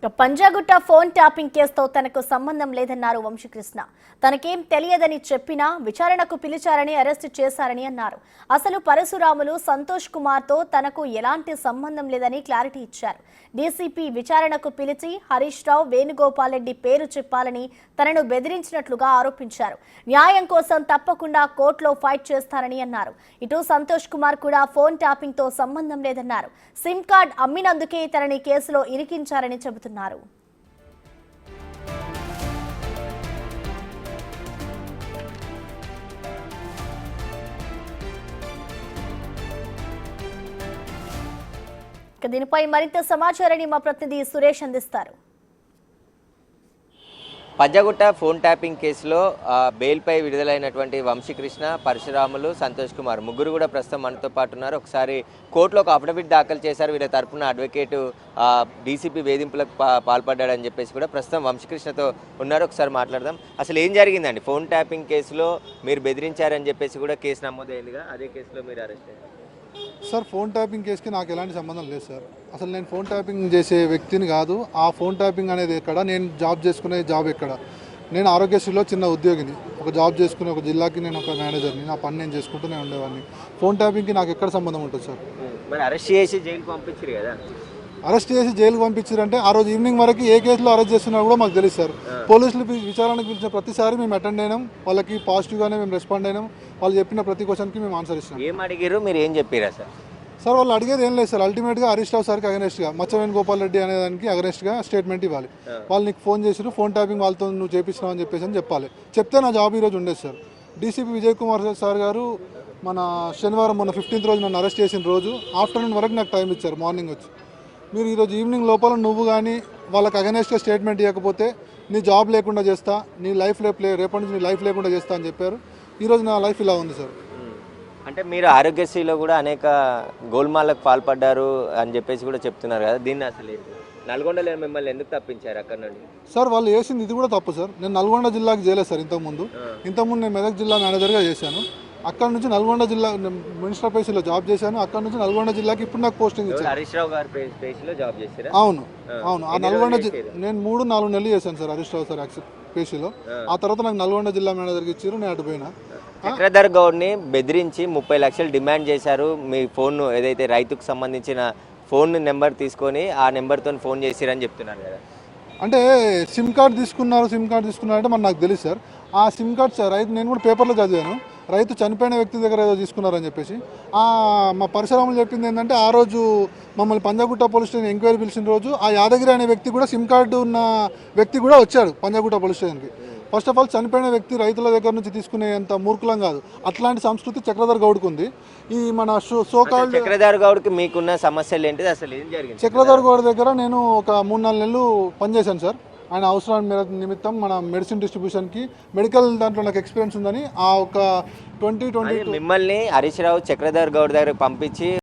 Panjagutta phone tapping కేసుతో తనకు సంబంధం లేదన్నారు వంశీకృష్ణ. తనకేం తెలియదని చెప్పినా విచారణకు పిలిచారని అరెస్టు చేశారని అన్నారు. అసలు పరశురాములు సంతోష్ కుమార్తో తనకు ఎలాంటి సంబంధం లేదని క్లారిటీ ఇచ్చారు. డీసీపీ విచారణకు పిలిచి హరీష్ రావు, వేణుగోపాల్ రెడ్డి పేరు చెప్పాలని తనను బెదిరించినట్లుగా ఆరోపించారు. న్యాయం కోసం తప్పకుండా కోర్టులో ఫైట్ చేస్తారని అన్నారు. ఇటు సంతోష్ కుమార్ కూడా ఫోన్ ట్యాపింగ్ తో సంబంధం లేదన్నారు. సిమ్ కార్డ్ అమ్మినందుకే తనని కేసులో ఇరికించారని చెబుతున్నారు. దీనిపై మరింత సమాచారాన్ని మా ప్రతినిధి సురేష్ అందిస్తారు. పంజాగుట్ట ఫోన్ ట్యాపింగ్ కేసులో బెయిల్పై విడుదలైనటువంటి వంశీకృష్ణ, పరశురాములు, సంతోష్ కుమార్ ముగ్గురు కూడా ప్రస్తుతం మనతో పాటు ఉన్నారు. ఒకసారి కోర్టులో ఒక అఫిడవిట్ దాఖలు చేశారు. వీరి తరపున అడ్వకేటు డీసీపీ వేధింపులకు పాల్పడ్డాడని చెప్పేసి కూడా ప్రస్తుతం వంశీకృష్ణతో ఉన్నారు. ఒకసారి మాట్లాడదాం. అసలు ఏం జరిగిందండి? ఫోన్ ట్యాపింగ్ కేసులో మీరు బెదిరించారని చెప్పేసి కూడా కేసు నమోదైందిగా, అదే కేసులో మీరు అరెస్ట్ అయ్యారు. సార్, ఫోన్ ట్యాపింగ్ కేసుకి నాకు ఎలాంటి సంబంధం లేదు సార్. అసలు నేను ఫోన్ ట్యాపింగ్ చేసే వ్యక్తిని కాదు. ఆ ఫోన్ ట్యాపింగ్ అనేది ఎక్కడ, నేను జాబ్ చేసుకునే జాబ్ ఎక్కడ? నేను ఆరోగ్యశ్రీలో చిన్న ఉద్యోగిని. ఒక జాబ్ చేసుకునే ఒక జిల్లాకి నేను ఒక మేనేజర్ని. నా పని నేను చేసుకుంటూనే ఉండేవాడిని. ఫోన్ ట్యాపింగ్కి నాకు ఎక్కడ సంబంధం ఉంటుంది సార్? మరి అరెస్ట్ చేసి జైలుకి పంపించారు కదా? అరెస్ట్ చేసి జైలుకి పంపించారంటే ఆ రోజు ఈవినింగ్ వరకు ఏ కేసులో అరెస్ట్ చేస్తున్నా కూడా మాకు తెలుసు సార్. పోలీసులు విచారణకు పిలిచిన ప్రతిసారి మేము అటెండ్ అయినాం. వాళ్ళకి పాజిటివ్గానే మేము రెస్పాండ్ అయినాం. వాళ్ళు చెప్పిన ప్రతి క్వశ్చన్కి మేము ఆన్సర్ ఇచ్చినాం. ఏం అడిగారు, మీరు ఏం చెప్పారా సార్? సార్, వాళ్ళు అడిగేది ఏం లేదు సార్. అల్టిమేట్గా హరీష్ రావు సార్కి అగనెస్ట్గా, వేణుగోపాల్ రెడ్డి అనే దానికి అగనెస్ట్గా స్టేట్మెంట్ ఇవ్వాలి. వాళ్ళు నీకు ఫోన్ చేసిరు, ఫోన్ ట్యాపింగ్ వాళ్ళతో నువ్వు చేపిస్తున్నావు అని చెప్పేసి చెప్పాలి. చెప్తే నా జాబ్ ఈరోజు ఉండేది sir. DCP Vijay Kumar sir గారు మన శనివారం మొన్న 15th రోజు నన్ను అరెస్ట్ చేసిన రోజు ఆఫ్టర్నూన్ వరకు నాకు టైం ఇచ్చారు. మార్నింగ్ వచ్చి మీరు ఈరోజు ఈవినింగ్ లోపల నువ్వు కానీ వాళ్ళకి అగనెస్ట్గా స్టేట్మెంట్ ఇవ్వకపోతే నీ జాబ్ లేకుండా చేస్తా, నీ లైఫ్ రేపటి నుంచి నీ లైఫ్ లేకుండా చేస్తా అని చెప్పారు. ఈరోజు నా లైఫ్ ఇలా ఉంది సార్. అంటే మీరు ఆరోగ్యశ్రీలో కూడా అనేక గోల్మాలకు పాల్పడ్డారు అని చెప్పేసి కూడా చెప్తున్నారు కదా, దీన్ని అసలు నల్గొండలో మిమ్మల్ని ఎందుకు తప్పించారు అక్కడ నుండి? సార్, వాళ్ళు చేసింది ఇది కూడా తప్పు సార్. నేను నల్గొండ జిల్లాకి చేయలేదు సార్. ఇంతకుముందు నేను మెదక్ జిల్లా మేనేజర్గా చేశాను. అక్కడ నుంచి నల్గొండ జిల్లా మినిస్టర్ పేషీలో జాబ్ చేశాను. అక్కడ నుంచి నల్గొండ జిల్లాకి ఇప్పుడు నాకు పోస్టింగ్ ఇచ్చారు. హరీష్ రావు గారి పేషీలో జాబ్ చేశారు? అవును. ఆ నల్గొండ నేను 3-4 నెలలు చేశాను సార్ హరీష్ రావు సార్ పేషీలో. ఆ తర్వాత నాకు నల్గొండ జిల్లా మేనేజర్కి ఇచ్చారు. నేను అటు పోయినా. చక్రధర్ గౌడ్ని బెదిరించి 30 లక్షలు డిమాండ్ చేశారు. మీ ఫోన్ ఏదైతే రైతుకు సంబంధించిన ఫోన్ నెంబర్ తీసుకొని ఆ నెంబర్తో ఫోన్ చేసిరని చెప్తున్నారు కదా. అంటే సిమ్ కార్డ్ తీసుకున్నారంటే మరి నాకు తెలుసు సార్. ఆ సిమ్ కార్డ్ రైతు నేను కూడా పేపర్లో చదివాను. రైతు చనిపోయిన వ్యక్తి దగ్గర ఏదో తీసుకున్నారని చెప్పేసి. మా పరశురాములు చెప్పింది ఏంటంటే ఆ రోజు మమ్మల్ని పంజాగుట్ట పోలీస్ స్టేషన్ ఎంక్వైరీ పిలిచిన రోజు ఆ యాదగిరి అనే వ్యక్తి కూడా, సిమ్ కార్డు ఉన్న వ్యక్తి కూడా వచ్చాడు పంజాగుట్ట పోలీస్ స్టేషన్కి. ఫస్ట్ ఆఫ్ ఆల్ చనిపోయిన వ్యక్తి రైతుల దగ్గర నుంచి తీసుకునేంత మూర్ఖులం కాదు. అట్లాంటి సంస్కృతి చక్రధర్ గౌడ్కి ఉంది. ఈ మన సోకాల్డ్ చక్రధర్ గౌడ్కి మీకున్న సమస్యలు ఏంటిది, అసలు ఏం జరిగింది? చక్రధర్ గౌడ్ దగ్గర నేను ఒక 3-4 నెలలు పనిచేశాను సార్. ఆయన అవసరాల నిమిత్తం మన మెడిసిన్ డిస్ట్రిబ్యూషన్కి, మెడికల్ దాంట్లో నాకు ఎక్స్పీరియన్స్ ఉందని ఆ ఒక 2020 మిమ్మల్ని హరీష్ రావు చక్రధర్ గౌడ్ దగ్గర పంపించి